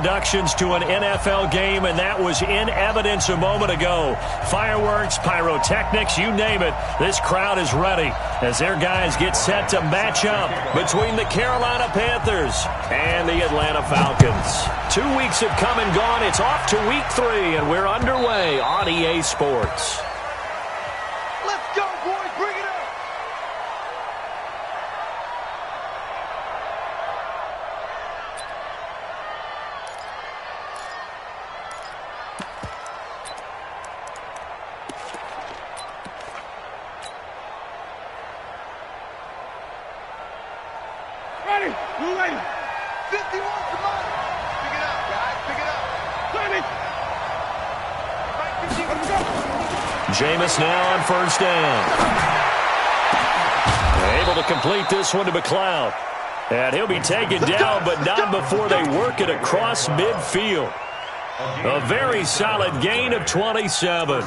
introductions to an NFL game, and that was in evidence a moment ago. Fireworks, pyrotechnics, you name it. This crowd is ready as their guys get set to match up between the Carolina Panthers and the Atlanta Falcons. 2 weeks have come and gone. It's off to week 3, and we're underway on EA Sports. Let's go, boys. Bring it up. Ready. We're ready. 51 to mine. Pick it up, guys. Pick it up. 30. Jameis now on first down. Able to complete this one to McLeod. And he'll be taken down, but not before they work it across midfield. A very solid gain of 27.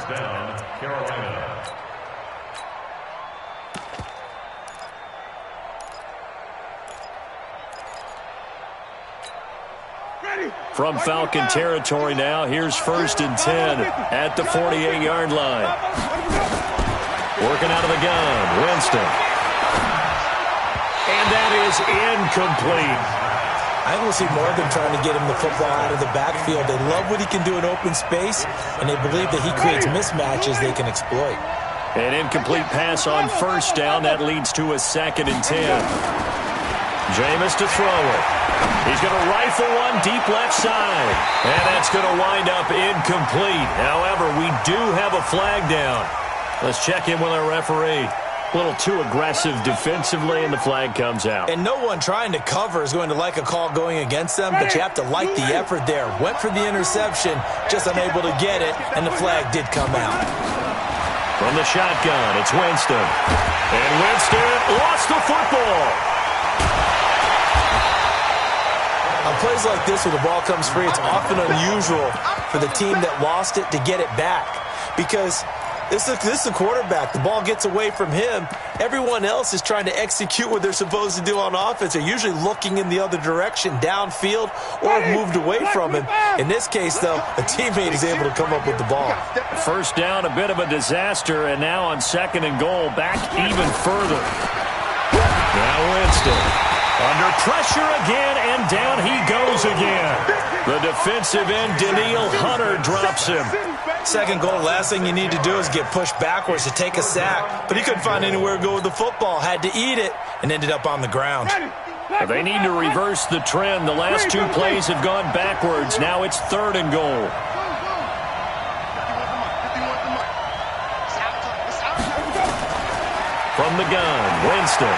From Falcon territory now, here's 1st and 10 at the 48-yard line. Working out of the gun, Winston. And that is incomplete. I will see more of them trying to get him the football out of the backfield. They love what he can do in open space, and they believe that he creates mismatches they can exploit. An incomplete pass on first down. That leads to a 2nd and 10. Jameis to throw it. He's going to rifle one deep left side. And that's going to wind up incomplete. However, we do have a flag down. Let's check in with our referee. A little too aggressive defensively, and the flag comes out. And no one trying to cover is going to like a call going against them, but you have to like the effort there. Went for the interception, just unable to get it, and the flag did come out. From the shotgun, it's Winston. And Winston lost the football. On plays like this where the ball comes free, it's often unusual for the team that lost it to get it back. Because this is the quarterback. The ball gets away from him. Everyone else is trying to execute what they're supposed to do on offense. They're usually looking in the other direction, downfield, or have moved away from him. In this case, though, a teammate is able to come up with the ball. First down, a bit of a disaster, and now on 2nd and goal, back even further. Now Winston. Under pressure again, and down he goes again. The defensive end, Danielle Hunter, drops him. 2nd goal, last thing you need to do is get pushed backwards to take a sack. But he couldn't find anywhere to go with the football. Had to eat it, and ended up on the ground. They need to reverse the trend. The last 2 plays have gone backwards. Now it's 3rd and goal. From the gun, Winston.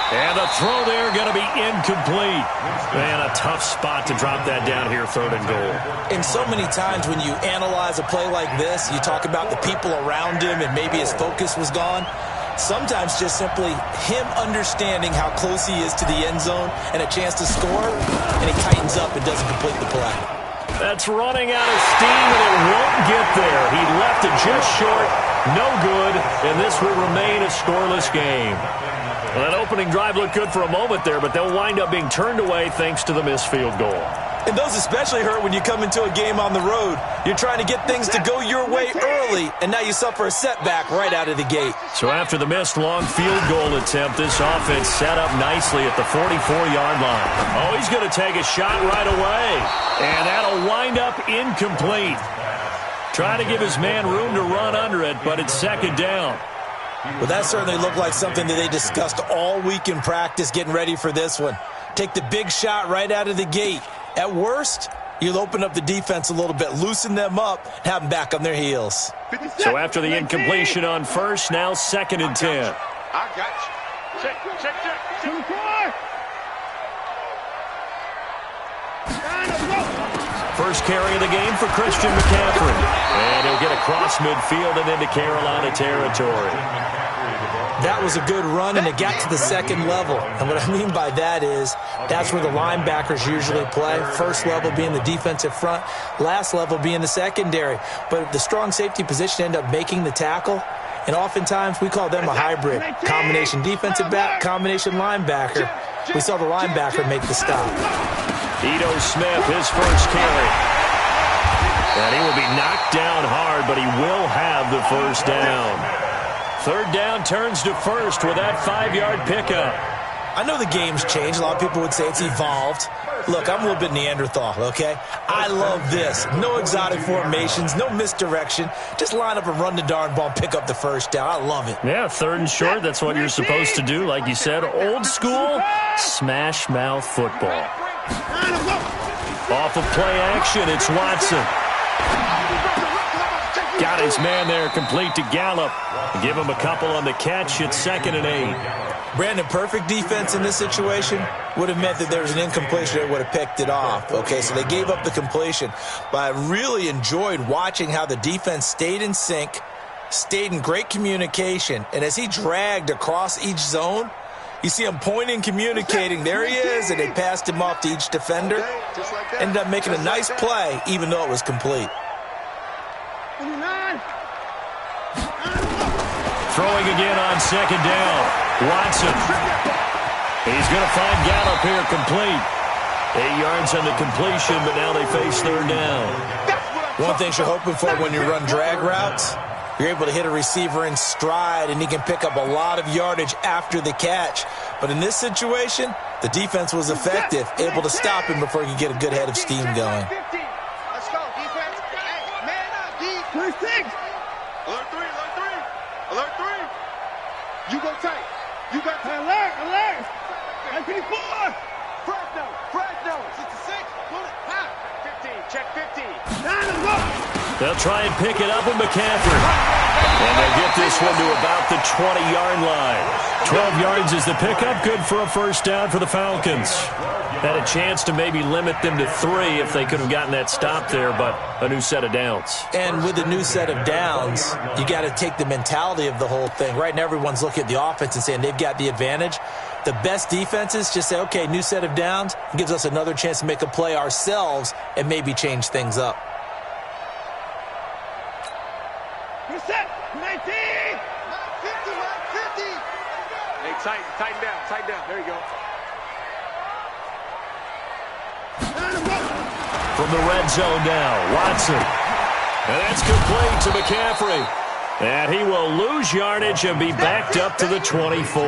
And the throw there going to be incomplete. Man, a tough spot to drop that down here, 3rd and goal. And so many times when you analyze a play like this, you talk about the people around him and maybe his focus was gone. Sometimes just simply him understanding how close he is to the end zone and a chance to score, and he tightens up and doesn't complete the play. That's running out of steam, and it won't get there. He left it just short, no good, and this will remain a scoreless game. Well, that opening drive looked good for a moment there, but they'll wind up being turned away thanks to the missed field goal. And those especially hurt when you come into a game on the road. You're trying to get things to go your way early, and now you suffer a setback right out of the gate. So after the missed long field goal attempt, this offense set up nicely at the 44-yard line. Oh, he's going to take a shot right away, and that'll wind up incomplete. Trying to give his man room to run under it, but it's 2nd down. Well, that certainly looked like something that they discussed all week in practice getting ready for this one. Take the big shot right out of the gate. At worst, you'll open up the defense a little bit, loosen them up, and have them back on their heels. So after the incompletion on first, now 2nd and 10. I got you. Check. 2-4. First carry of the game for Christian McCaffrey. And he'll get across midfield and into Carolina territory. That was a good run, and it got to the 2nd level. And what I mean by that is that's where the linebackers usually play. First level being the defensive front, last level being the secondary. But the strong safety position ended up making the tackle, And oftentimes we call them a hybrid. Combination defensive back, combination linebacker. We saw the linebacker make the stop. Ito Smith, his first carry. And he will be knocked down hard, but he will have the first down. Third down turns to first with that 5-yard pickup. I know the game's changed. A lot of people would say it's evolved. Look, I'm a little bit Neanderthal, okay? I love this. No exotic formations, no misdirection. Just line up and run the darn ball and pick up the first down. I love it. Yeah, third and short, that's what you're supposed to do. Like you said, old school, smash mouth football. Off of play action, it's Watson. Got his man there, complete to Gallup. Give him a couple on the catch. It's 2nd and 8. Brandon, perfect defense in this situation would have meant that there was an incompletion that would have picked it off. Okay, so they gave up the completion. But I really enjoyed watching how the defense stayed in sync, stayed in great communication, and as he dragged across each zone, you see him pointing, communicating. There he is, and they passed him off to each defender. Ended up making a nice play, even though it was complete. Throwing again on 2nd down. Watson. He's going to find Gallup here complete. 8 yards on the completion, but now they face 3rd down. One thing you're hoping for when you run drag routes, you're able to hit a receiver in stride, and he can pick up a lot of yardage after the catch. But in this situation, the defense was effective, able to stop him before he could get a good head of steam going. Let's go, defense. Hey, man up, D. Alert 3, alert 3. Alert 3. You go tight. You got to alert. 94. Fresno. 66. Pull it. High. 15. Check 15. They'll try and pick it up with McCaffrey. And they'll get this one to about the 20-yard line. 12 yards is the pickup. Good for a first down for the Falcons. Had a chance to maybe limit them to 3 if they could have gotten that stop there, but a new set of downs. And with a new set of downs, you got to take the mentality of the whole thing. Right now, everyone's looking at the offense and saying they've got the advantage. The best defenses just say, okay, new set of downs. It gives us another chance to make a play ourselves and maybe change things up. You're set. 19. 50. Hey, tighten down. There you go. From the red zone now, Watson. And that's complete to McCaffrey. And he will lose yardage and be backed up to the 24.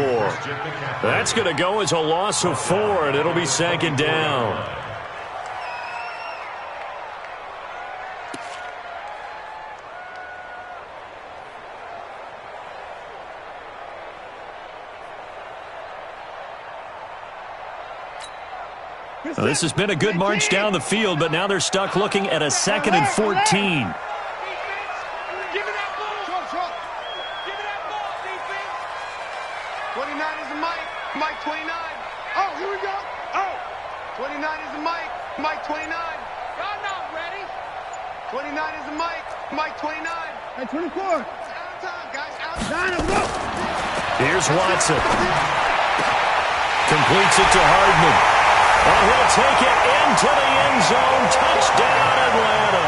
That's going to go as a loss of 4, and it'll be 2nd down. Well, this has been a good march down the field, but now they're stuck looking at a 2nd and 14. Give me that ball. Give me that ball, defense. 29 is the Mike. Mike 29. Oh, here we go. Oh. 29 is the Mike. Mike 29. Y'all not ready. 29 is the Mike. Mike 29. And 24. It's out of time, guys. Out of time. Here's Watson. Completes it to Hardman. And he'll take it into the end zone. Touchdown, Atlanta.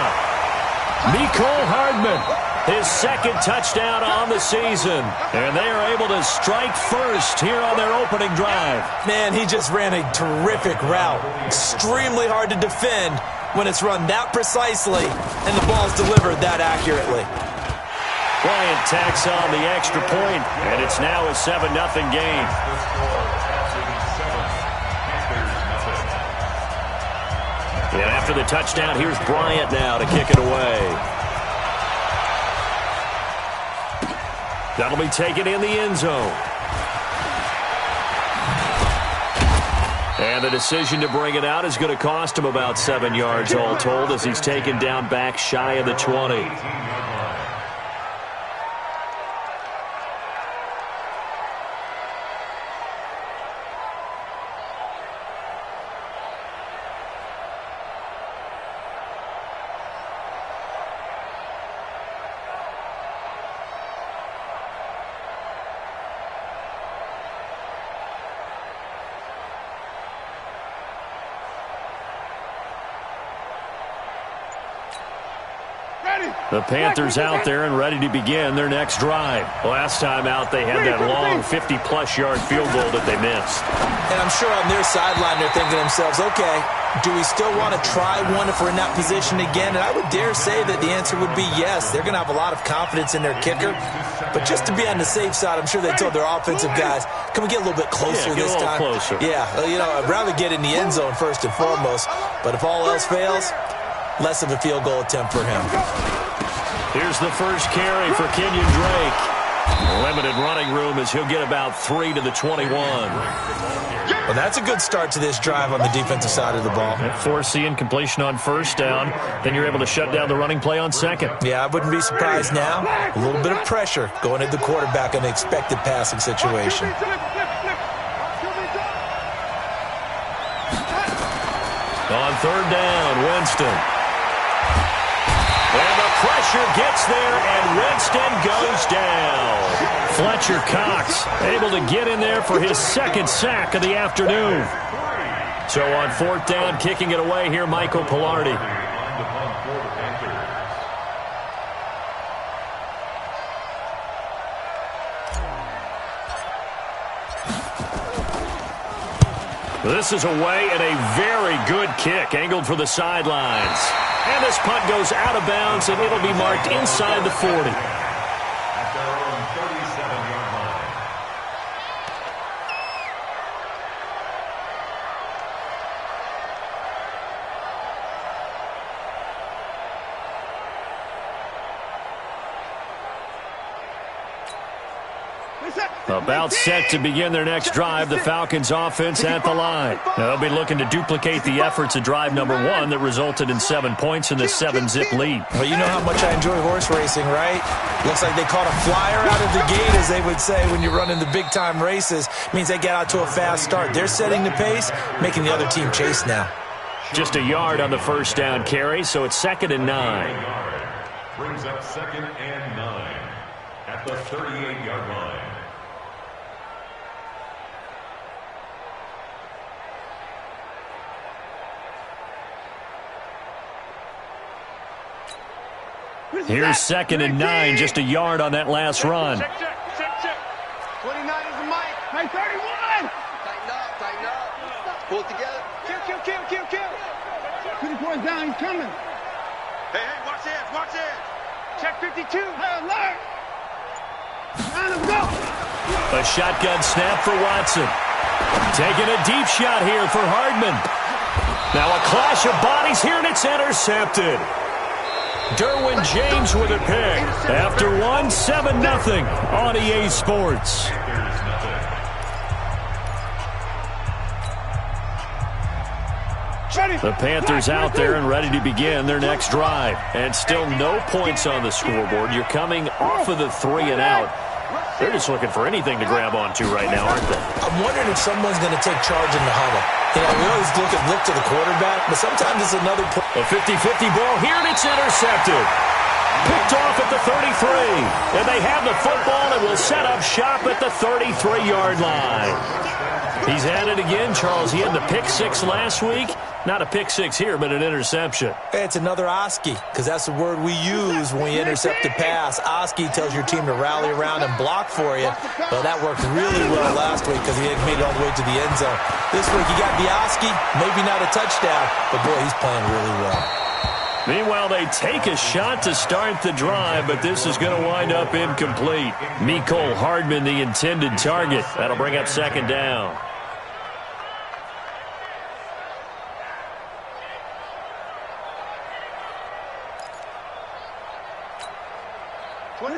Mecole Hardman, his 2nd touchdown on the season. And they are able to strike first here on their opening drive. Man, he just ran a terrific route. Extremely hard to defend when it's run that precisely and the ball's delivered that accurately. Bryant tacks on the extra point, and it's now a 7-0 game. And after the touchdown, here's Bryant now to kick it away. That'll be taken in the end zone. And the decision to bring it out is going to cost him about 7 yards all told as he's taken down back shy of the 20. The Panthers out there and ready to begin their next drive. Last time out, they had that long 50-plus yard field goal that they missed. And I'm sure on their sideline they're thinking to themselves, okay, do we still want to try one if we're in that position again? And I would dare say that the answer would be yes. They're going to have a lot of confidence in their kicker. But just to be on the safe side, I'm sure they told their offensive guys, can we get a little bit closer this time? Closer. Yeah, well, I'd rather get in the end zone first and foremost. But if all else fails, less of a field goal attempt for him. Here's the first carry for Kenyon Drake. Limited running room as he'll get about 3 to the 21. Well, that's a good start to this drive on the defensive side of the ball. Forcing completion on first down. Then you're able to shut down the running play on second. Yeah, I wouldn't be surprised now. A little bit of pressure going at the quarterback in an expected passing situation. On third down, Winston. And the pressure gets there, and Winston goes down. Fletcher Cox able to get in there for his second sack of the afternoon. So on fourth down, kicking it away here, Michael Pilardi. This is away and a very good kick, angled for the sidelines. And this punt goes out of bounds, and it'll be marked inside the 40. About set to begin their next drive, the Falcons offense at the line. They'll be looking to duplicate the efforts of drive number 1 that resulted in 7 points in the 7-zip lead. Well, you know how much I enjoy horse racing, right? Looks like they caught a flyer out of the gate, as they would say when you're running the big-time races. Means they get out to a fast start. They're setting the pace, making the other team chase now. Just a yard on the first down carry, so it's 2nd and 9. Brings up 2nd and 9 at the 38-yard line. Here's 2nd and 9, just a yard on that last run. Check. 29 is the mic. Hey, 31! Tighten up. Pull it together. Kill. 24's down, he's coming. Hey, watch this. Check 52. Hey, alert. Let him go. A shotgun snap for Watson. Taking a deep shot here for Hardman. Now a clash of bodies here, and it's intercepted. Derwin James with a pick. After 7-0 on EA Sports. The Panthers out there and ready to begin their next drive. And still no points on the scoreboard. You're coming off of the 3 and out. They're just looking for anything to grab onto right now, aren't they? I'm wondering if someone's going to take charge in the huddle. We always look to the quarterback, but sometimes it's another play. A 50-50 ball here, and it's intercepted. Picked off at the 33. And they have the football and will set up shop at the 33-yard line. He's at it again, Charles. He had the pick 6 last week. Not a pick 6 here, but an interception. It's another Oski, because that's the word we use when we intercept a pass. Oski tells your team to rally around and block for you. Well, that worked really well last week because he made it all the way to the end zone. This week he got the Oski, maybe not a touchdown, but boy, he's playing really well. Meanwhile, they take a shot to start the drive, but this is going to wind up incomplete. Mecole Hardman, the intended target. That'll bring up 2nd down.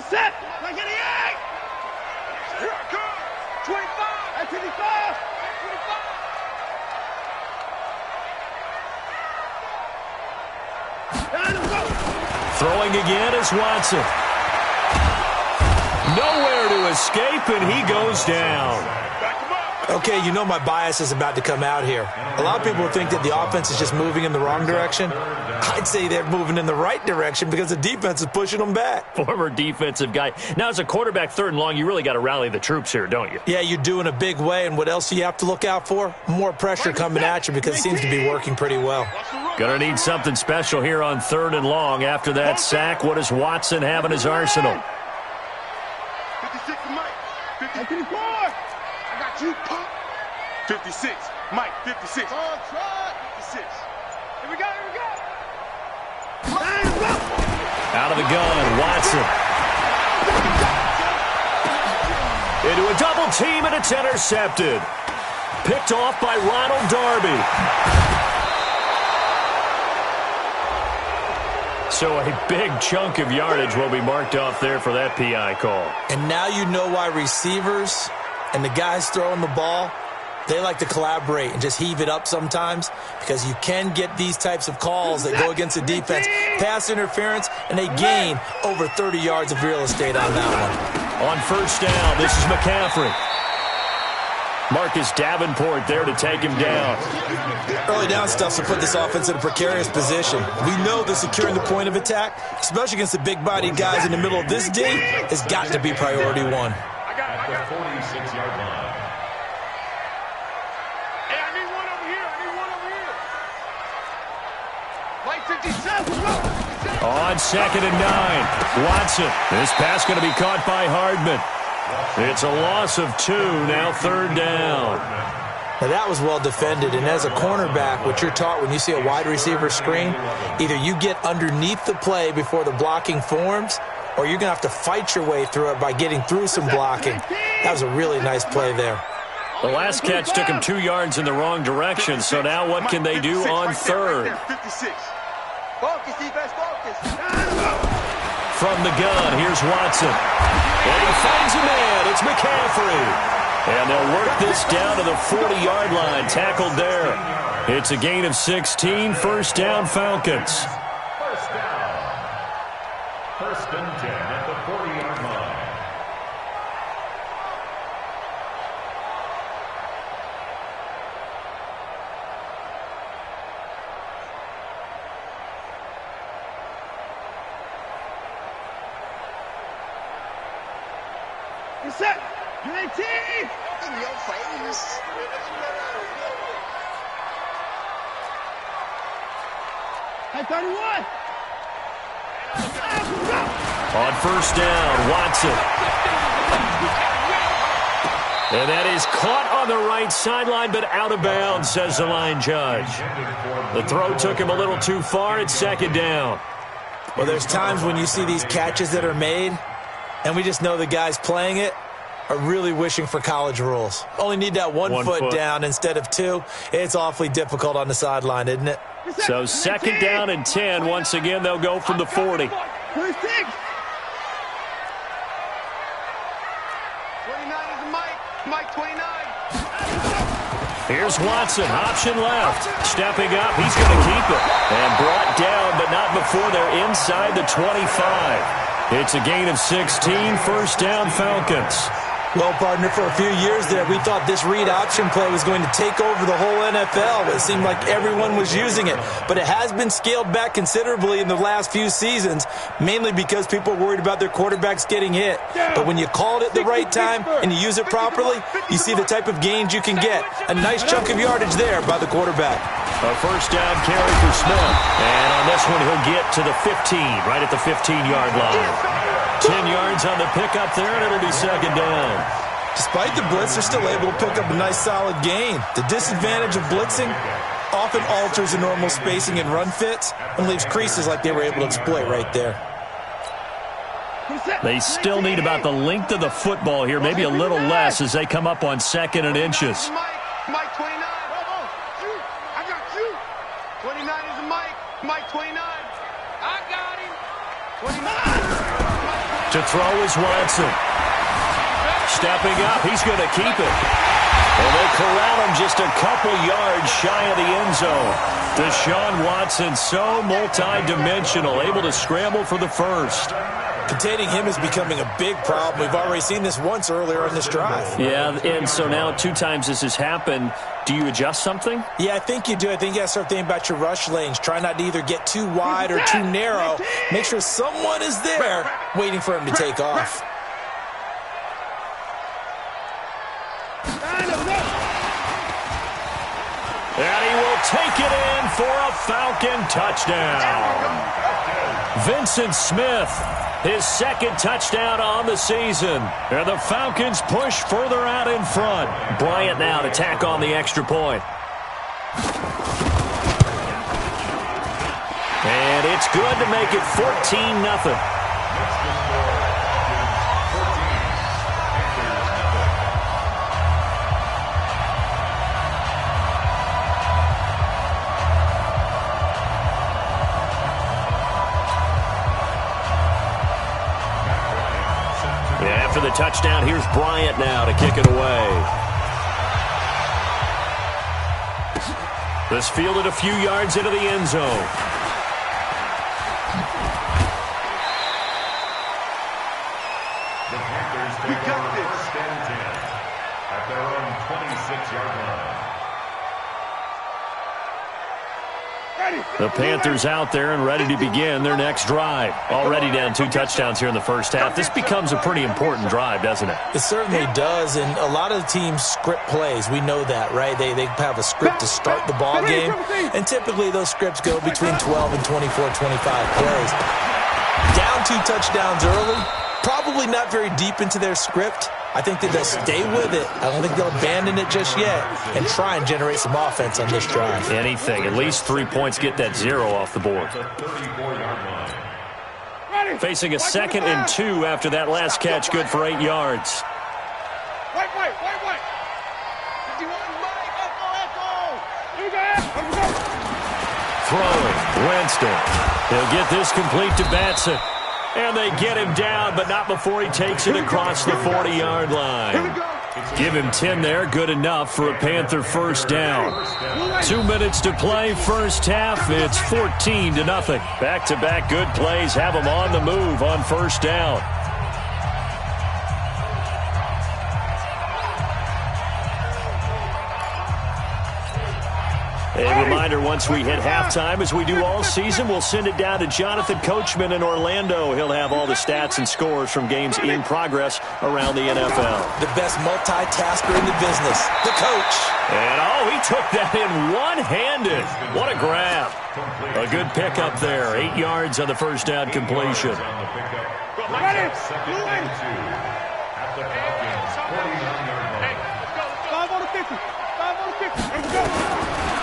Set. 28. Here I come. 25. At 25. 25. Throwing again is Watson. Nowhere to escape, and he goes down. Okay, you know my bias is about to come out here. A lot of people think that the offense is just moving in the wrong direction. I'd say they're moving in the right direction because the defense is pushing them back. Former defensive guy. Now, as a quarterback, 3rd and long, you really got to rally the troops here, don't you? Yeah, you do in a big way, and what else do you have to look out for? More pressure coming at you because it seems to be working pretty well. Gonna need something special here on 3rd and long. After that sack, what does Watson have in his arsenal? 56, Mike. 54. I got you, punk. 56, Mike. 56. Oh, try. 56. Here we go. Out of the gun, Watson. Into a double team, and it's intercepted. Picked off by Ronald Darby. So a big chunk of yardage will be marked off there for that PI call. And now you know why receivers and the guys throwing the ball, they like to collaborate and just heave it up sometimes because you can get these types of calls that go against the defense, pass interference, and they gain over 30 yards of real estate on that one. On 1st down, this is McCaffrey. Marcus Davenport there to take him down. Early down stuff to put this offense in a precarious position. We know that securing the point of attack, especially against the big-bodied guys in the middle of this D, has got to be priority 1. At the 46-yard line. Hey, I need one over here. Mike 57. On 2nd and 9, Watson. This pass going to be caught by Hardman. It's a loss of 2, now 3rd down. Now that was well defended, and as a cornerback, what you're taught when you see a wide receiver screen, either you get underneath the play before the blocking forms, or you're going to have to fight your way through it by getting through some blocking. That was a really nice play there. The last catch took him 2 yards in the wrong direction, so now what can they do on 3rd? 56. Focus, defense, focus. From the gun, here's Watson. And he finds a man. It's McCaffrey. And they'll work this down to the 40-yard line. Tackled there. It's a gain of 16. 1st down, Falcons. 1st down. 1st and 10 at the 40-yard line. You're set. You're 18. In your face. Hey, 31. On 1st down, Watson. And that is caught on the right sideline, but out of bounds, says the line judge. The throw took him a little too far. It's 2nd down. Well, there's times when you see these catches that are made, and we just know the guys playing it are really wishing for college rules. Only need that one foot down instead of 2. It's awfully difficult on the sideline, isn't it? So 2nd down and 10. Once again, they'll go from the 40. 29 is Mike. Mike 29. Here's Watson, option left. Stepping up, he's going to keep it. And brought down, but not before they're inside the 25. It's a gain of 16, 1st down, Falcons. Well, partner, for a few years there, we thought this read option play was going to take over the whole NFL. It seemed like everyone was using it. But it has been scaled back considerably in the last few seasons, mainly because people are worried about their quarterbacks getting hit. But when you call it at the right time and you use it properly, you see the type of gains you can get. A nice chunk of yardage there by the quarterback. A 1st down carry for Smith. And on this one, he'll get to the 15, right at the 15-yard line. 10 yards on the pickup there, and it'll be 2nd down. Despite the blitz, they're still able to pick up a nice solid gain. The disadvantage of blitzing often alters the normal spacing and run fits and leaves creases like they were able to exploit right there. They still need about the length of the football here, maybe a little less as they come up on 2nd and inches. Mike 29. I got you. 29 is Mike. Mike 29. I got him. 29. To throw is Watson. Stepping up, he's going to keep it. And they corral him just a couple yards shy of the end zone. Deshaun Watson, so multi-dimensional, able to scramble for the 1st. Containing him is becoming a big problem. We've already seen this once earlier in this drive. Yeah, and so now 2 times this has happened. Do you adjust something? Yeah, I think you do. I think you got to start thinking about your rush lanes. Try not to either get too wide or too narrow. Make sure someone is there waiting for him to take off. And he will take it in for a Falcon touchdown. Vincent Smith, his second touchdown on the season. And the Falcons push further out in front. Bryant now to tack on the extra point. And it's good to make it 14-0. After the touchdown, here's Bryant now to kick it away. This fielded a few yards into the end zone. The Panthers take over first and 10 at their own 26-yard line. The Panthers out there and ready to begin their next drive. Already down 2 touchdowns here in the first half. This becomes a pretty important drive, doesn't it? It certainly does, and a lot of the teams script plays. We know that, right? They have a script to start the ball game, and typically those scripts go between 12 and 24, 25 plays. Down 2 touchdowns early, probably not very deep into their script. I think that they'll stay with it. I don't think they'll abandon it just yet and try and generate some offense on this drive. Anything. At least 3 points, get that 0 off the board. Facing a 2nd and 2 after that last catch, good for 8 yards. Throwing, Winston. He'll get this complete to Batson. And they get him down, but not before he takes it across the 40-yard line. Give him 10 there, good enough for a Panther first down. 2 minutes to play, first half. It's 14-0. Back-to-back good plays have them on the move on first down. A reminder, once we hit halftime, as we do all season, we'll send it down to Jonathan Coachman in Orlando. He'll have all the stats and scores from games in progress around the NFL. The best multitasker in the business, the coach. And, he took that in one-handed. What a grab. A good pickup there. 8 yards on the first down completion.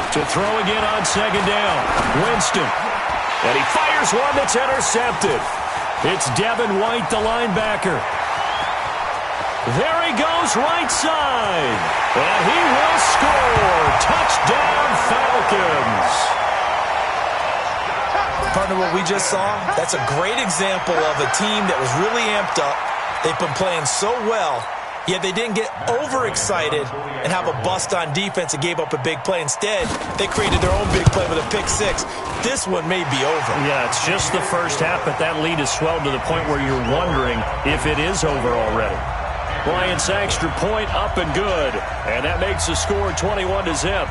To throw again on second down. Winston. And he fires one that's intercepted. It's Devin White, the linebacker. There he goes, right side. And he will score. Touchdown, Falcons. Partner, what we just saw, that's a great example of a team that was really amped up. They've been playing so well, yet they didn't get overexcited and have a bust on defense and gave up a big play. Instead, they created their own big play with a pick six. This one may be over. Yeah, it's just the first half, but that lead has swelled to the point where you're wondering if it is over already. Bryant's extra point up and good, and that makes the score 21-0.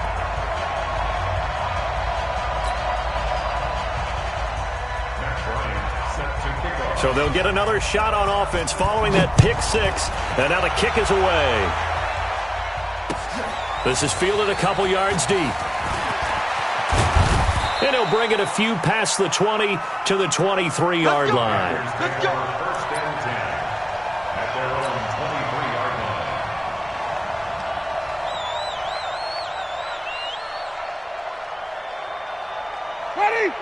So they'll get another shot on offense following that pick six, and now the kick is away. This is fielded a couple yards deep. And he'll bring it a few past the 20 to the 23-yard line. Let's go. First and 10 at their own 23-yard line.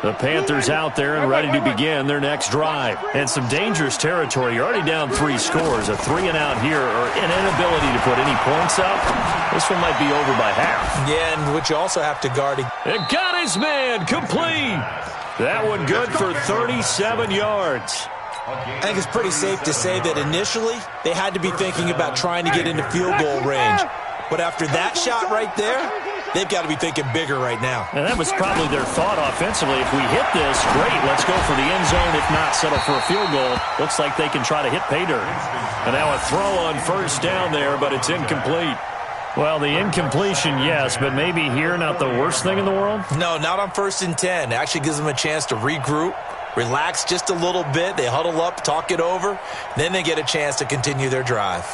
The Panthers out there and ready to begin their next drive. And some dangerous territory. You're already down 3 scores. A 3-and-out here, or an inability to put any points up. This one might be over by half. Yeah, and what you also have to guard. And got his man complete. That one good for 37 yards. I think it's pretty safe to say that initially they had to be thinking about trying to get into field goal range. But after that shot right there, they've got to be thinking bigger right now. And that was probably their thought offensively. If we hit this, great, let's go for the end zone. If not, settle for a field goal. Looks like they can try to hit pay dirt. And now a throw on first down there, but it's incomplete. Well, the incompletion, yes, but maybe here not the worst thing in the world? No, not on 1st and 10. It actually gives them a chance to regroup, relax just a little bit. They huddle up, talk it over. Then they get a chance to continue their drive.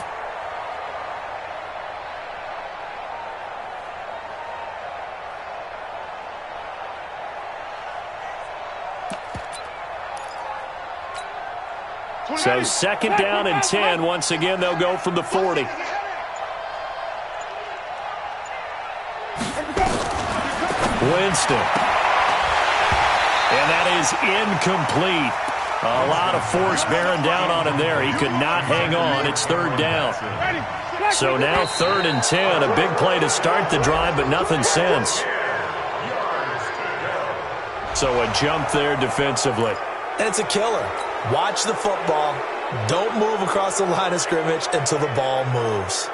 So 2nd down and 10. Once again, they'll go from the 40. Winston. And that is incomplete. A lot of force bearing down on him there. He could not hang on. It's 3rd down. So now 3rd and 10. A big play to start the drive, but nothing since. So a jump there defensively. And it's a killer. Watch the football. Don't move across the line of scrimmage until the ball moves.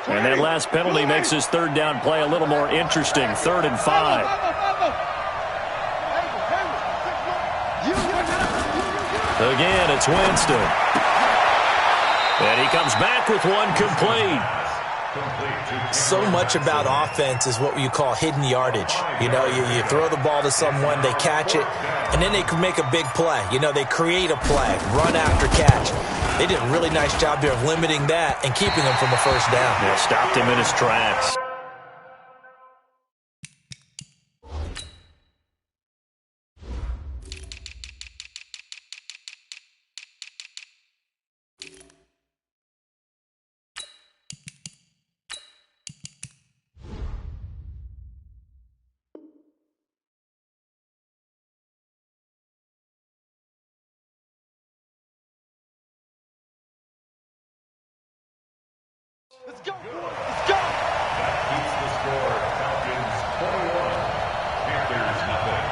And that last penalty makes his 3rd down play a little more interesting. 3rd and 5. Again, it's Winston. And he comes back with one complete. So much about offense is what you call hidden yardage. You know, you throw the ball to someone, they catch it, and then they can make a big play. You know, they create a play, run after catch. They did a really nice job there of limiting that and keeping him from a 1st down. Yeah, stopped him in his tracks. Let's go, boys. Let's go. That keeps the score. Falcons 21. Panthers nothing.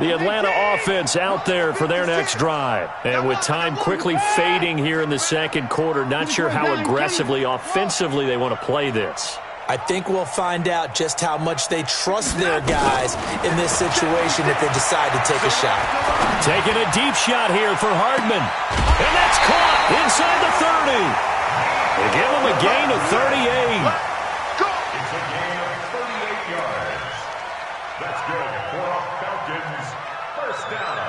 The Atlanta offense out there for their next drive. And with time quickly fading here in the 2nd quarter, not sure how aggressively, offensively they want to play this. I think we'll find out just how much they trust their guys in this situation if they decide to take a shot. Taking a deep shot here for Hardman. And that's caught inside the 30. They give him a gain of 38. It's a gain of 38 yards. That's good for a Falcons 1st down.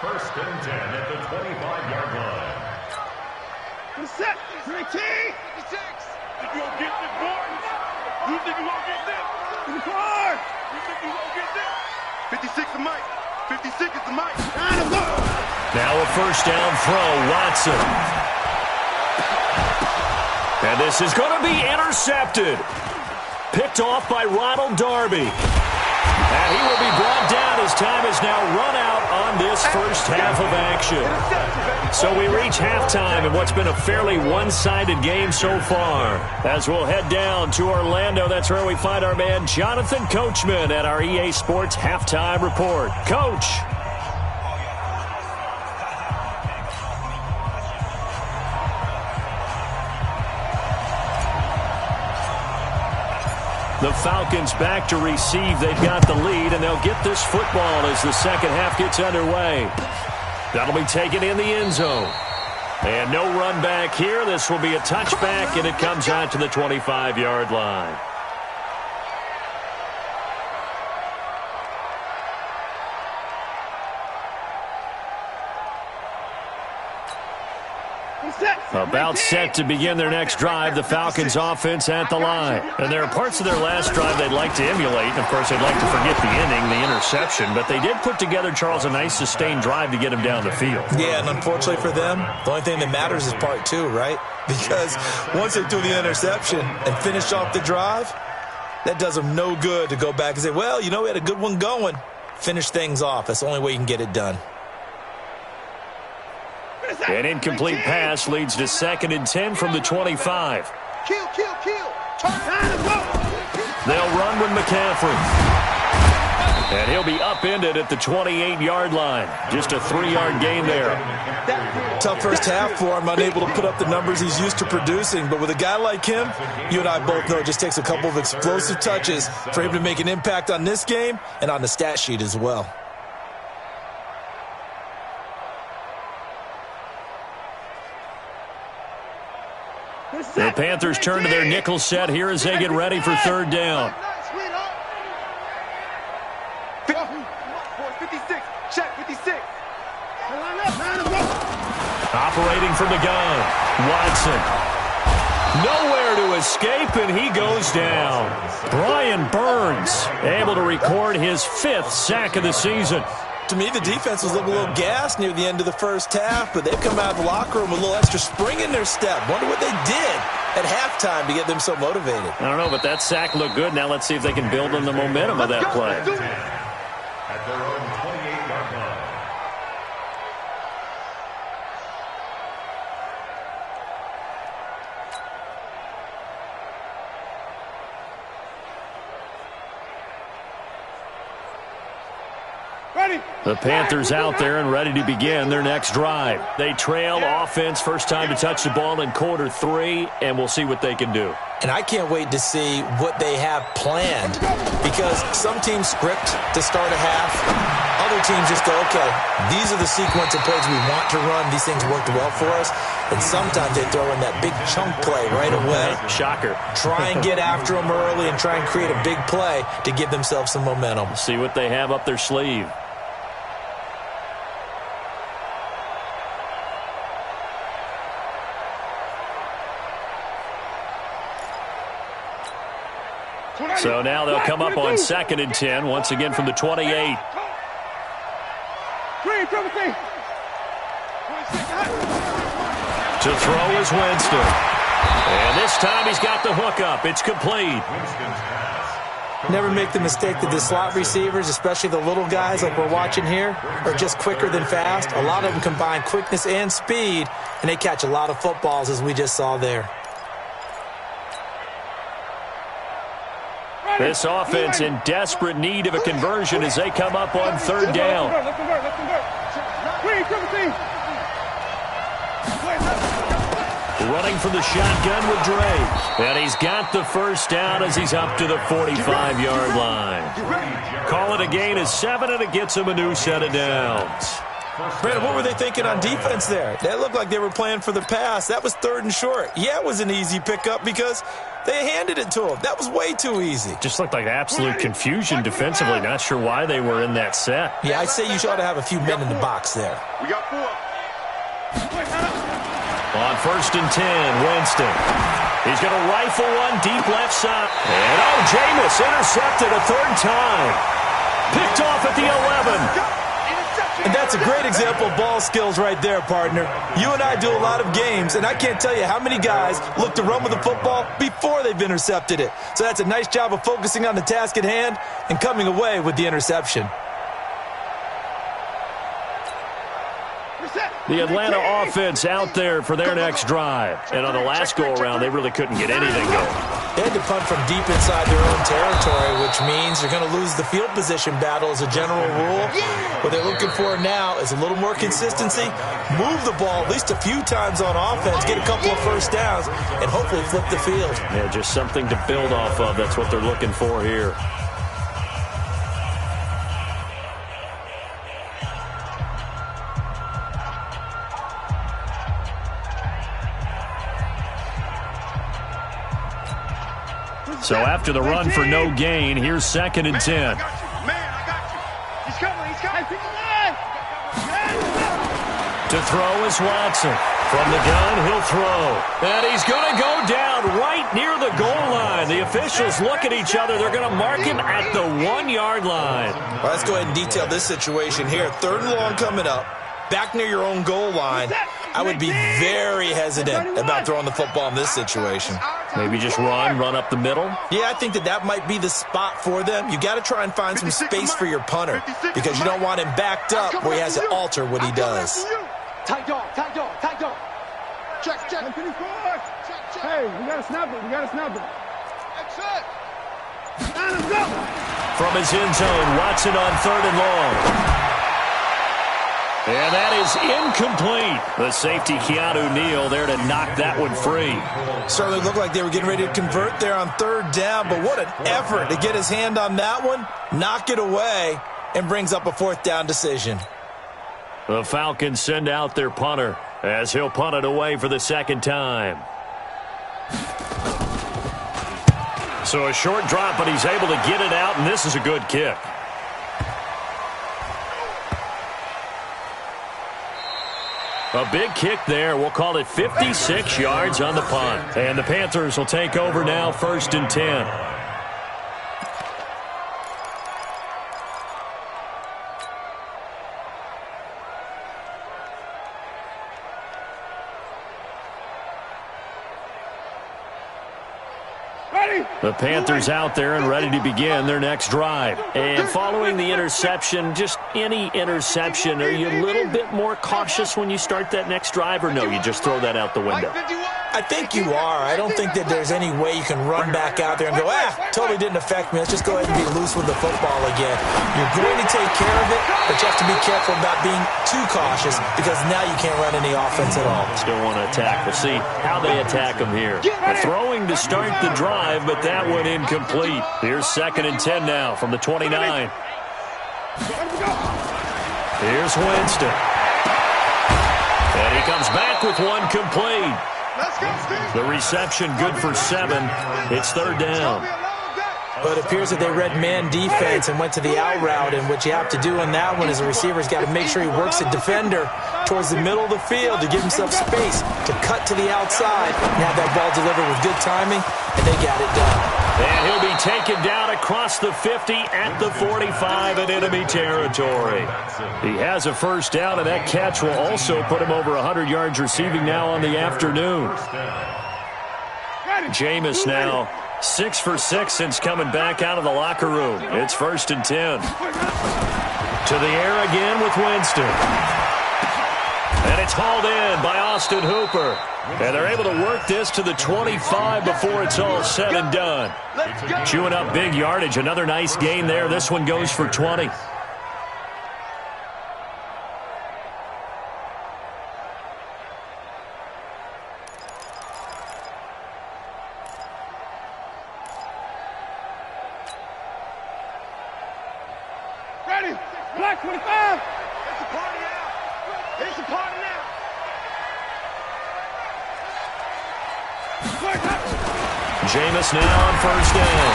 1st and 10 at the 25-yard line. Set. 3T. 56. Think you gonna get this, boys? You think you gonna get this? In the car. You think you gonna get this? 56 is Mike. 56 is the Mike. Now a 1st down throw, Watson. And this is going to be intercepted. Picked off by Ronald Darby. And he will be brought down as time is now run out on this 1st half of action. So we reach halftime in what's been a fairly one-sided game so far. As we'll head down to Orlando, that's where we find our man Jonathan Coachman at our EA Sports Halftime Report. Coach. The Falcons back to receive. They've got the lead, and they'll get this football as the 2nd half gets underway. That'll be taken in the end zone. And no run back here. This will be a touchback, and it comes out to the 25-yard line. About set to begin their next drive, the Falcons offense at the line. And there are parts of their last drive they'd like to emulate. And of course, they'd like to forget the inning, the interception. But they did put together, Charles, a nice sustained drive to get him down the field. Yeah, and unfortunately for them, the only thing that matters is part 2, right? Because once they do the interception and finish off the drive, that does them no good to go back and say, well, you know, we had a good one going. Finish things off. That's the only way you can get it done. An incomplete pass leads to 2nd and 10 from the 25. Kill. They'll run with McCaffrey. And he'll be upended at the 28-yard line. Just a 3-yard gain there. Tough first half for him, unable to put up the numbers he's used to producing. But with a guy like him, you and I both know it just takes a couple of explosive touches for him to make an impact on this game and on the stat sheet as well. The Panthers turn to their nickel set here as they get ready for third down. 56. Check 56. Operating from the gun, Watson. Nowhere to escape, and he goes down. Brian Burns able to record his 5th sack of the season. To me, the defense was looking a little gassed near the end of the first half, but they've come out of the locker room with a little extra spring in their step. Wonder what they did at halftime to get them so motivated. I don't know, but that sack looked good. Now let's see if they can build on the momentum of that play. At their own 28-yard line. The Panthers out there and ready to begin their next drive. They trail offense, first time to touch the ball in quarter 3, and we'll see what they can do. And I can't wait to see what they have planned, because some teams script to start a half. Other teams just go, okay, these are the sequence of plays we want to run. These things worked well for us. And sometimes they throw in that big chunk play right away. Shocker. Try and get after them early and try and create a big play to give themselves some momentum. See what they have up their sleeve. So now they'll come up on 2nd and 10, once again from the 28. To throw is Winston. And this time he's got the hook up. It's complete. Never make the mistake that the slot receivers, especially the little guys like we're watching here, are just quicker than fast. A lot of them combine quickness and speed, and they catch a lot of footballs, as we just saw there. This offense in desperate need of a conversion as they come up on 3rd down. Running from the shotgun with Drake. And he's got the first down as he's up to the 45-yard line. Call it a gain of 7, and it gets him a new set of downs. Brandon, what were they thinking on defense there? That looked like they were playing for the pass. That was 3rd and short. Yeah, it was an easy pickup because they handed it to him. That was way too easy. Just looked like absolute confusion defensively. Not sure why they were in that set. Yeah, I'd say you ought to have a few men in the box there. We got 4. On 1st and 10, Winston. He's going to rifle one deep left side. And Jameis intercepted a 3rd time. Picked off at the 11. And that's a great example of ball skills right there, partner. You and I do a lot of games, and I can't tell you how many guys look to run with the football before they've intercepted it. So that's a nice job of focusing on the task at hand and coming away with the interception. The Atlanta offense out there for their next drive. And on the last go-around, they really couldn't get anything going. They had to punt from deep inside their own territory, which means they're going to lose the field position battle as a general rule. What they're looking for now is a little more consistency, move the ball at least a few times on offense, get a couple of first downs, and hopefully flip the field. Yeah, just something to build off of. That's what they're looking for here. So after the run for no gain, here's 2nd and 10. Man, I got you. He's coming. He's coming. To throw is Watson. From the gun, he'll throw. And he's going to go down right near the goal line. The officials look at each other. They're going to mark him at the 1-yard line. Well, let's go ahead and detail this situation here. 3rd and long coming up. Back near your own goal line. I would be very hesitant about throwing the football in this situation. Maybe just run up the middle. Yeah, I think that might be the spot for them. You got to try and find some space for your punter because you don't want him backed up where he has to alter what he does. Tight dog. Check. Hey, we got to snap it. From his end zone, Watson on 3rd and long. And that is incomplete. The safety, Keanu Neal, there to knock that one free. Certainly looked like they were getting ready to convert there on 3rd down, but what an effort to get his hand on that one, knock it away, and brings up a 4th down decision. The Falcons send out their punter as he'll punt it away for the 2nd time. So a short drop, but he's able to get it out, and this is a good kick. A big kick there. We'll call it 56 yards on the punt. And the Panthers will take over now, 1st and 10. The Panthers out there and ready to begin their next drive. And following the interception, just any interception, are you a little bit more cautious when you start that next drive, or no, you just throw that out the window? I think you are. I don't think that there's any way you can run back out there and go, totally didn't affect me. Let's just go ahead and be loose with the football again. You're going to take care of it, but you have to be careful about being too cautious because now you can't run any offense at all. Still want to attack. We'll see how they attack them here. Throwing to start the drive, but that one incomplete. Here's 2nd and 10 now from the 29. Here's Winston. And he comes back with one complete. The reception good for 7. It's 3rd down. But it appears that they read man defense and went to the out route, and what you have to do in that one is the receiver's got to make sure he works the defender towards the middle of the field to give himself space to cut to the outside and have that ball delivered with good timing, and they got it done. And he'll be taken down across the 50 at the 45 in enemy territory. He has a 1st down, and that catch will also put him over 100 yards receiving now on the afternoon. Jameis now 6 for 6 since coming back out of the locker room. It's 1st and 10. To the air again with Winston. And it's hauled in by Austin Hooper. And they're able to work this to the 25 before it's all said and done. Chewing up big yardage. Another nice gain there. This one goes for 20. Black 25. It's a party now. It's a party now. Jameis now on 1st down.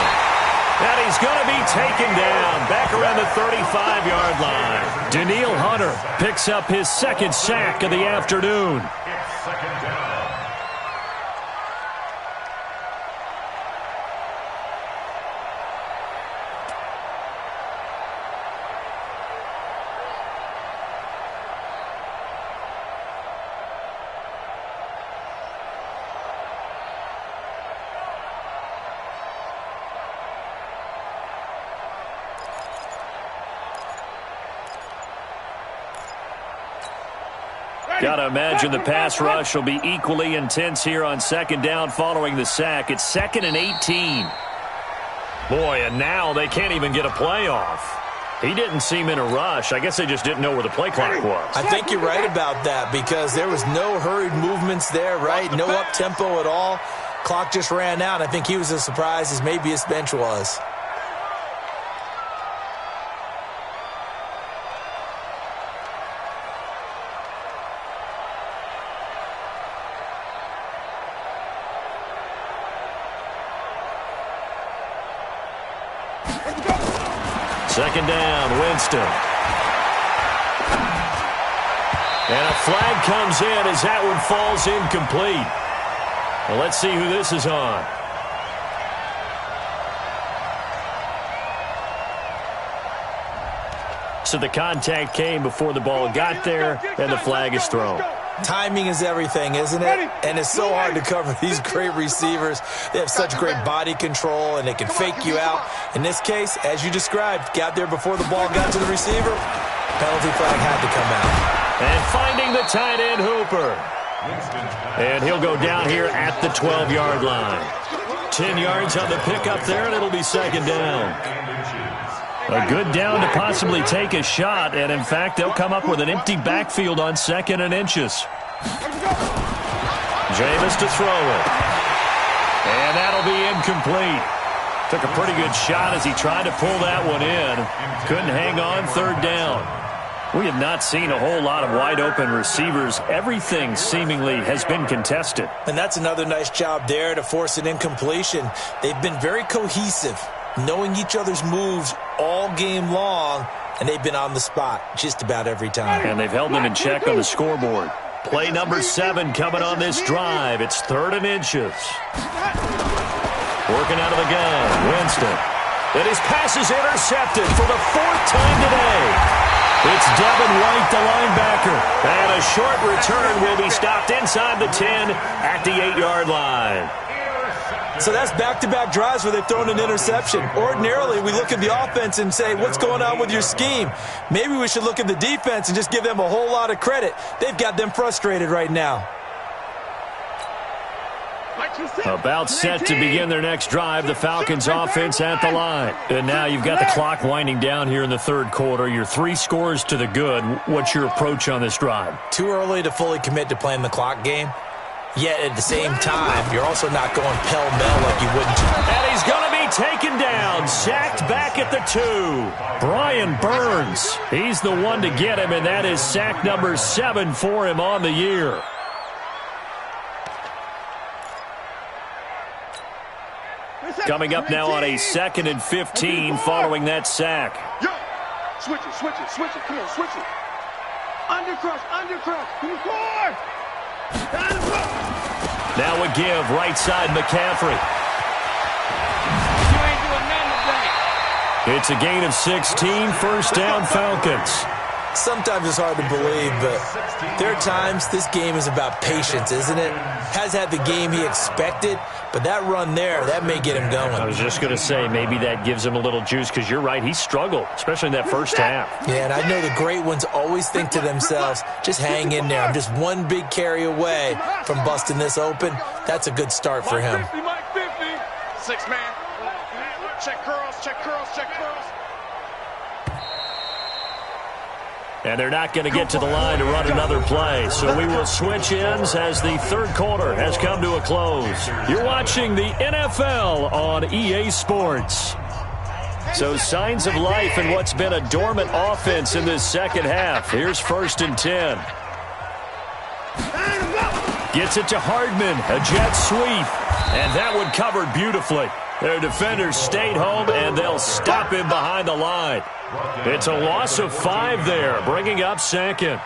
And he's going to be taken down back around the 35-yard line. Danielle Hunter picks up his 2nd sack of the afternoon. It's 2nd down. Got to imagine the pass rush will be equally intense here on 2nd down following the sack. It's 2nd and 18. Boy, and now they can't even get a play off. He didn't seem in a rush. I guess they just didn't know where the play clock was. I think you're right about that because there was no hurried movements there, right? No up-tempo at all. Clock just ran out. I think he was as surprised as maybe his bench was. Second down, Winston. And a flag comes in as that one falls incomplete. Well, let's see who this is on. So the contact came before the ball got there, and the flag is thrown. Timing is everything, isn't it? And it's so hard to cover these great receivers. They have such great body control, and they can fake you out. In this case, as you described, got there before the ball got to the receiver. Penalty flag had to come out. And finding the tight end, Hooper. And he'll go down here at the 12-yard line. 10 yards on the pickup there, and it'll be second down. A good down to possibly take a shot, and in fact, they'll come up with an empty backfield on 2nd and inches. Jameis to throw it. And that'll be incomplete. Took a pretty good shot as he tried to pull that one in. Couldn't hang on, 3rd down. We have not seen a whole lot of wide-open receivers. Everything seemingly has been contested. And that's another nice job there to force an incompletion. They've been very cohesive, knowing each other's moves all game long, and they've been on the spot just about every time. And they've held them in check on the scoreboard. Play number 7 coming on this drive. It's 3rd and inches. Working out of the gun, Winston. And his pass is intercepted for the 4th time today. It's Devin White, the linebacker. And a short return will be stopped inside the 10 at the 8-yard line. So that's back-to-back drives where they've thrown an interception. Ordinarily, we look at the offense and say, what's going on with your scheme? Maybe we should look at the defense and just give them a whole lot of credit. They've got them frustrated right now. About set to begin their next drive, the Falcons offense at the line. And now you've got the clock winding down here in the 3rd quarter. You're 3 scores to the good. What's your approach on this drive? Too early to fully commit to playing the clock game. Yet at the same time, you're also not going pell-mell like you wouldn't. And he's going to be taken down, sacked back at the 2. Brian Burns, he's the one to get him, and that is sack number 7 for him on the year. Coming up now on a 2nd and 15 following that sack. Yo, switch it, come on, switch it. Undercrush. Come on. Now a give, right side McCaffrey. You ain't doing nothing today. It's a gain of 16, 1st down Falcons. Sometimes it's hard to believe, but there are times this game is about patience, isn't it? Has had the game he expected, but that run there, that may get him going. I was just going to say, maybe that gives him a little juice, because you're right, he struggled, especially in that 1st half. Yeah, and I know the great ones always think to themselves, just hang in there. I'm just one big carry away from busting this open. That's a good start for him. Mike 50. 6 man. Check curls. And they're not going to get to the line to run another play. So we will switch ends as the 3rd quarter has come to a close. You're watching the NFL on EA Sports. So signs of life in what's been a dormant offense in this 2nd half. Here's 1st and 10. Gets it to Hardman, a jet sweep. And that one covered beautifully. Their defenders stayed home, and they'll stop him behind the line. It's a loss of 5 there, bringing up 2nd.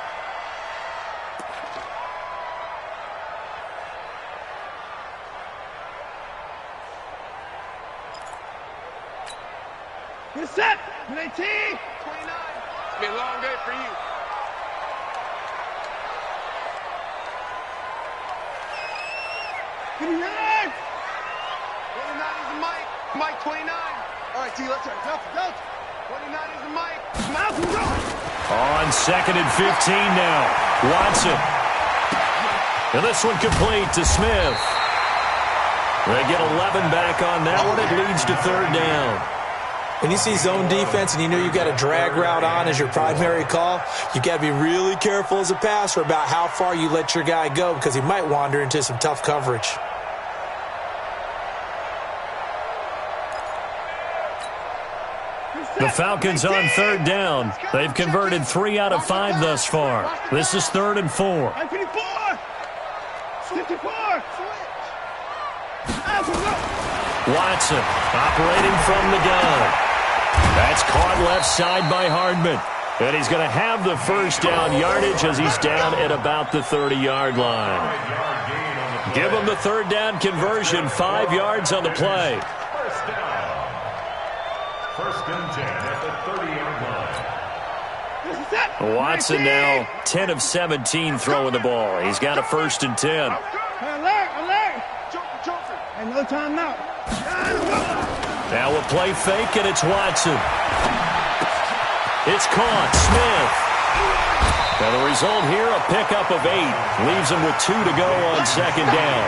You're set. 19. 29. It's been a long day for you. Give me your leg. 29 is the Mike. Mike 29. All right, T, let's go. 29 is the Mike. Malcolm, go. On 2nd and 15 now. Watson. And this one complete to Smith. They get 11 back on that one. It leads to 3rd down. When you see zone defense and you know you've got a drag route on as your primary call, you've got to be really careful as a passer about how far you let your guy go, because he might wander into some tough coverage. The Falcons on 3rd down. They've converted 3 out of 5 thus far. This is 3rd and 4. 54. 54. Watson operating from the gun. That's caught left side by Hardman. And he's going to have the 1st down yardage as he's down at about the 30-yard line. Give him the 3rd down conversion, 5 yards on the play. 1st and 10 at the 30-yard line. Watson now 10 of 17 throwing the ball. He's got a 1st and 10. Alert. Joker. And no timeout. Now a play fake, and it's Watson. It's caught. Smith. Now the result here, a pickup of 8. Leaves him with 2 to go on 2nd down.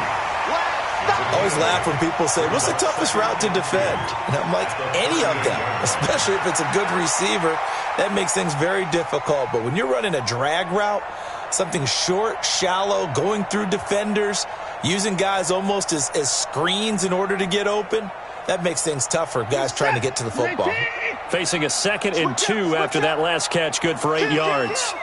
I always laugh when people say, what's the toughest route to defend? And I'm like, any of them, especially if it's a good receiver. That makes things very difficult. But when you're running a drag route, something short, shallow, going through defenders, using guys almost as screens in order to get open, that makes things tough for guys trying to get to the football. Facing a 2nd and 2 after that last catch, good for 8 yards.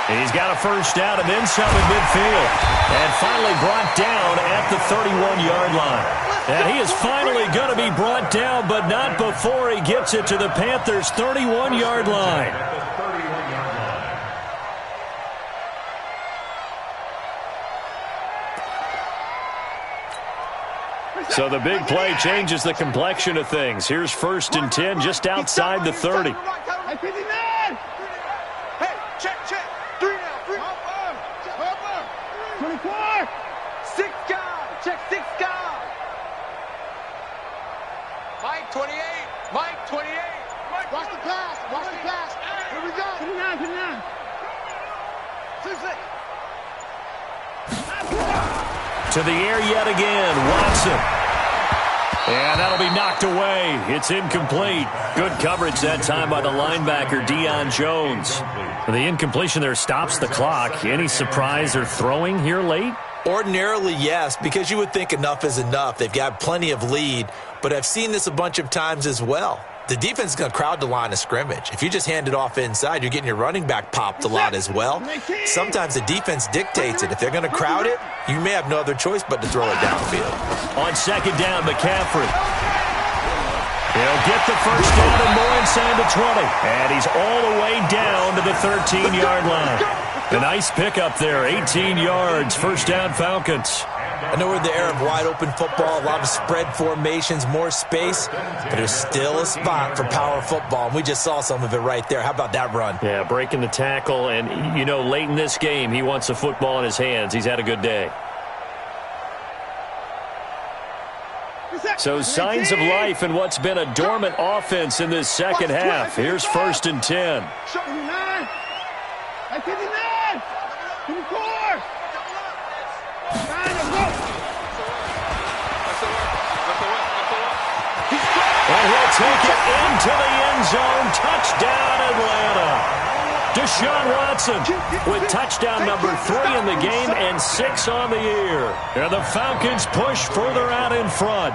He's got a first down and then some in midfield. And finally brought down at the 31-yard line. And he is finally going to be brought down, but not before he gets it to the Panthers' 31-yard line. So the big play changes the complexion of things. Here's 1st and 10 just outside the 30. Hey, check. 3 now. 24. 6 guys. Check 6 guys. Mike 28. Mike 28. Watch the pass. Here we go. 29. 6. To the air yet again, Watson. And that'll be knocked away. It's incomplete. Good coverage that time by the linebacker, Deion Jones. The incompletion there stops the clock. Any surprise or throwing here late? Ordinarily, yes, because you would think enough is enough. They've got plenty of lead, but I've seen this a bunch of times as well. The defense is going to crowd the line of scrimmage. If you just hand it off inside, you're getting your running back popped a lot as well. Sometimes the defense dictates it. If they're going to crowd it, you may have no other choice but to throw it downfield. On 2nd down, McCaffrey. He'll get the first down and more inside the 20. And he's all the way down to the 13-yard line. A nice pickup there, 18 yards, first down Falcons. I know we're in the era of wide-open football, a lot of spread formations, more space, but there's still a spot for power football, and we just saw some of it right there. How about that run? Yeah, breaking the tackle, and, you know, late in this game, he wants the football in his hands. He's had a good day. So signs of life in what's been a dormant offense in this second half. Here's 1st and 10. 59. 59. 54. And he'll take it into the end zone. Touchdown, Atlanta. Deshaun Watson with touchdown number 3 in the game and 6 on the year. And the Falcons push further out in front.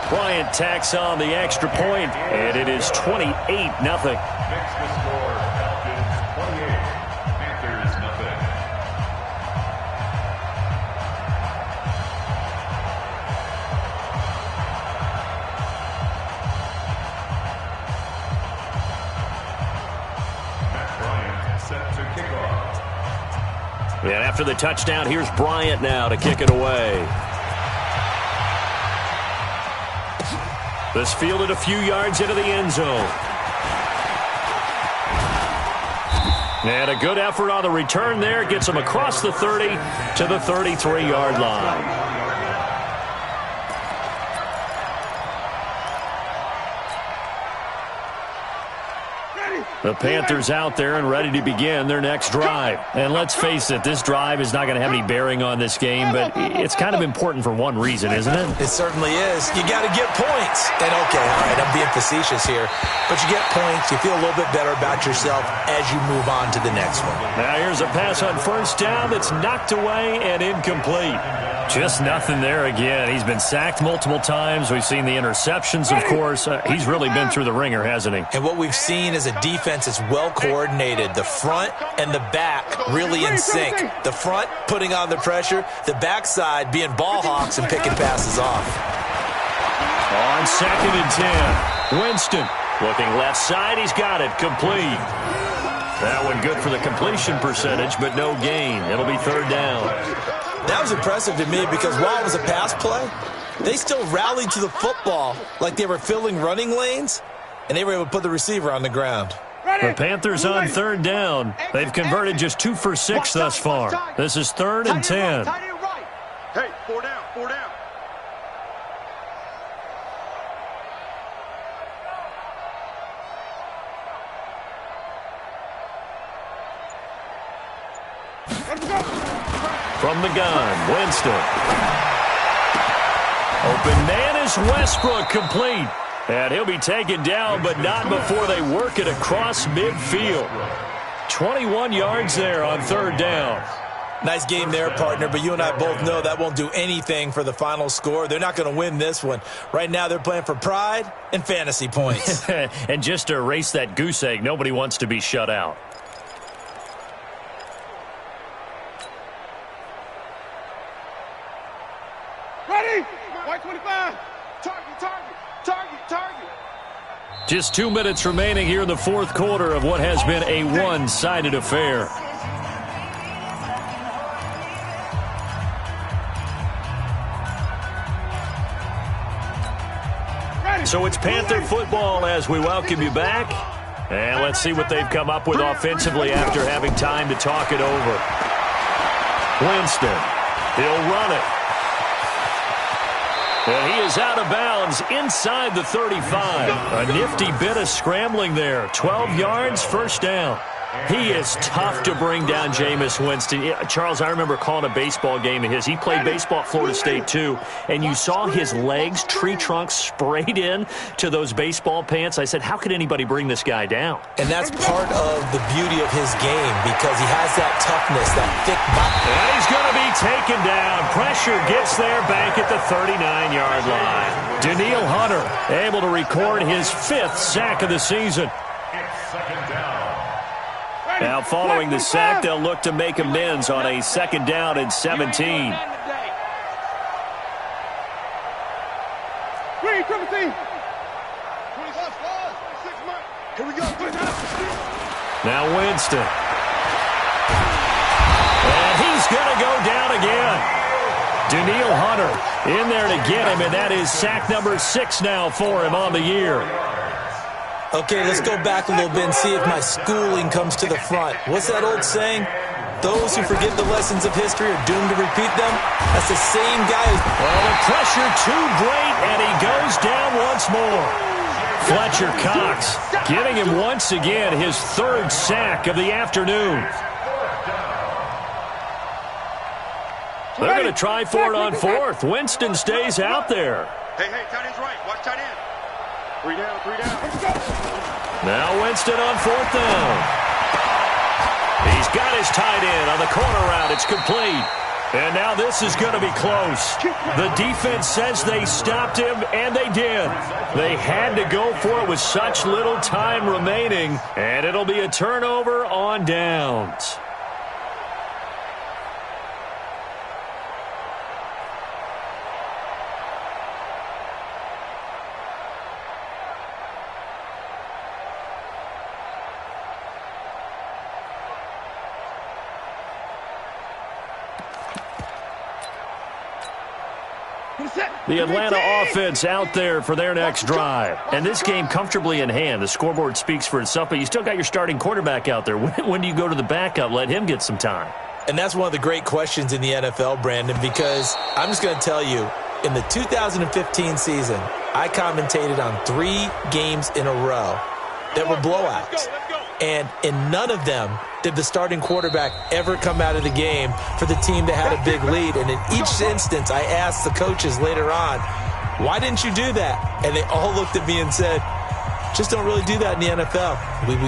Bryant tacks on the extra point, and it is 28-0. Makes the score Falcons 28, Panthers 0. Matt Bryant set to kick off. And after the touchdown, here's Bryant now to kick it away. This fielded a few yards into the end zone. And a good effort on the return there. Gets him across the 30 to the 33-yard line. The Panthers out there and ready to begin their next drive. And let's face it, this drive is not going to have any bearing on this game, but it's kind of important for one reason, isn't it? It certainly is. You got to get points. And okay, all right, I'm being facetious here, but you get points, you feel a little bit better about yourself as you move on to the next one. Now here's a pass on 1st down that's knocked away and incomplete. Just nothing there again. He's been sacked multiple times. We've seen the interceptions, of course. He's really been through the ringer, hasn't he? And what we've seen is a defense that's well coordinated. The front and the back really in sync. The front putting on the pressure, the backside being ball hawks and picking passes off. On 2nd and 10, Winston looking left side. He's got it. Complete. That one good for the completion percentage, but no gain. It'll be 3rd down. That was impressive to me because while it was a pass play, they still rallied to the football like they were filling running lanes, and they were able to put the receiver on the ground. The Panthers on 3rd down. They've converted just 2 for 6 thus far. This is 3rd and 10. Hey, 4 down. From the gun, Winston. Open man is Westbrook, complete. And he'll be taken down, but not before they work it across midfield. 21 yards there on third down. Nice game there, partner, but you and I both know that won't do anything for the final score. They're not going to win this one. Right now they're playing for pride and fantasy points. And just to erase that goose egg, nobody wants to be shut out. Ready? White 25. Target, target, target, target. Just 2 minutes remaining here in the fourth quarter of what has been a one-sided affair. So it's Panther football as we welcome you back. And let's see what they've come up with offensively after having time to talk it over. Winston, he'll run it. And he is out of bounds inside the 35. A nifty bit of scrambling there. 12 yards, first down. He is tough to bring down, Jameis Winston. Charles, I remember calling a baseball game of his. He played baseball at Florida State, too. And you saw his legs, tree trunks sprayed in to those baseball pants. I said, how could anybody bring this guy down? And that's part of the beauty of his game because he has that toughness, that thick body. And he's going to be taken down. Pressure gets there back at the 39-yard line. Daniil Hunter able to record his 5th sack of the season. It's second down. Now, following the sack, they'll look to make amends on a second down and 17. Green, 17. 26, here we go. Now Winston. And he's going to go down again. Daniil Hunter in there to get him, and that is sack number 6 now for him on the year. Okay, let's go back a little bit and see if my schooling comes to the front. What's that old saying? Those who forget the lessons of history are doomed to repeat them. That's the same guy. Well, the pressure too great, and he goes down once more. Fletcher Cox getting him once again his 3rd sack of the afternoon. They're going to try for it on 4th. Winston stays out there. Hey, tight end's right. Watch tight end. 3 down, 3 down. Now Winston on 4th down. He's got his tight end on the corner route. It's complete. And now this is going to be close. The defense says they stopped him, and they did. They had to go for it with such little time remaining, and it'll be a turnover on downs. The Atlanta offense out there for their next drive. And this game comfortably in hand. The scoreboard speaks for itself, but you still got your starting quarterback out there. When do you go to the backup? Let him get some time. And that's one of the great questions in the NFL, Brandon, because I'm just going to tell you, in the 2015 season, I commentated on 3 games in a row that were blowouts. And in none of them did the starting quarterback ever come out of the game for the team that had a big lead. And in each instance, I asked the coaches later on, why didn't you do that? And they all looked at me and said, just don't really do that in the NFL.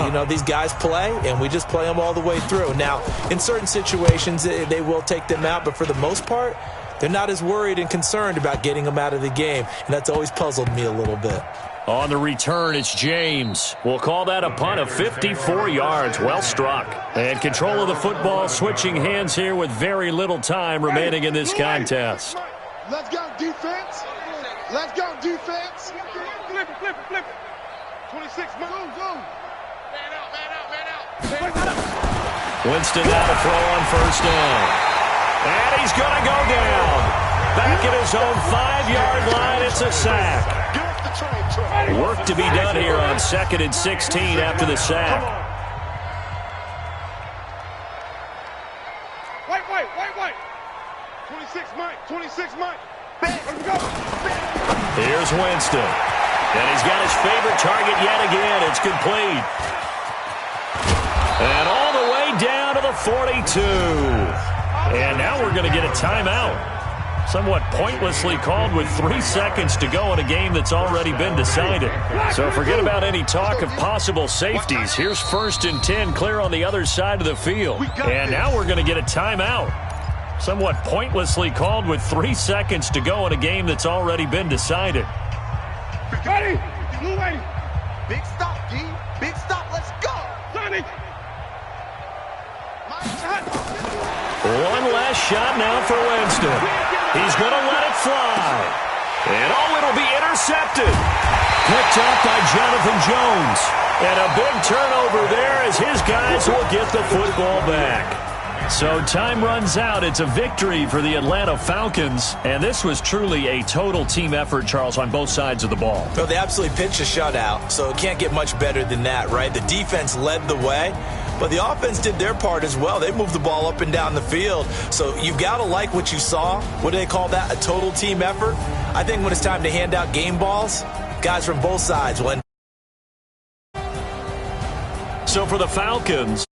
You know, these guys play, and we just play them all the way through. Now, in certain situations, they will take them out, but for the most part, they're not as worried and concerned about getting them out of the game. And that's always puzzled me a little bit. On the return, it's James. We'll call that a punt of 54 yards. Well struck. And control of the football switching hands here with very little time remaining in this contest. Let's go, defense. Let's go, defense. Flip it. 26, man out. Winston now to throw on first down. And he's going to go down. Back at his own 5-yard line, it's a sack. Work to be done here on 2nd and 16 after the sack. Wait. 26, Mike. Let's go. Here's Winston. And he's got his favorite target yet again. It's complete. And all the way down to the 42. And now we're going to get a timeout. Somewhat pointlessly called with 3 seconds to go in a game that's already been decided. So forget about any talk of possible safeties. Here's 1st and 10 clear on the other side of the field. And now we're going to get a timeout. Somewhat pointlessly called with 3 seconds to go in a game that's already been decided. Ready? Move ready. Big stop, D. Big stop. Let's go. Sonny. My shot. One last shot now for Winston. He's going to let it fly. And it'll be intercepted. Picked up by Jonathan Jones. And a big turnover there as his guys will get the football back. So time runs out. It's a victory for the Atlanta Falcons. And this was truly a total team effort, Charles, on both sides of the ball. Well, they absolutely pitched a shutout, so it can't get much better than that, right? The defense led the way, but the offense did their part as well. They moved the ball up and down the field. So you've got to like what you saw. What do they call that? A total team effort? I think when it's time to hand out game balls, guys from both sides will end. So for the Falcons,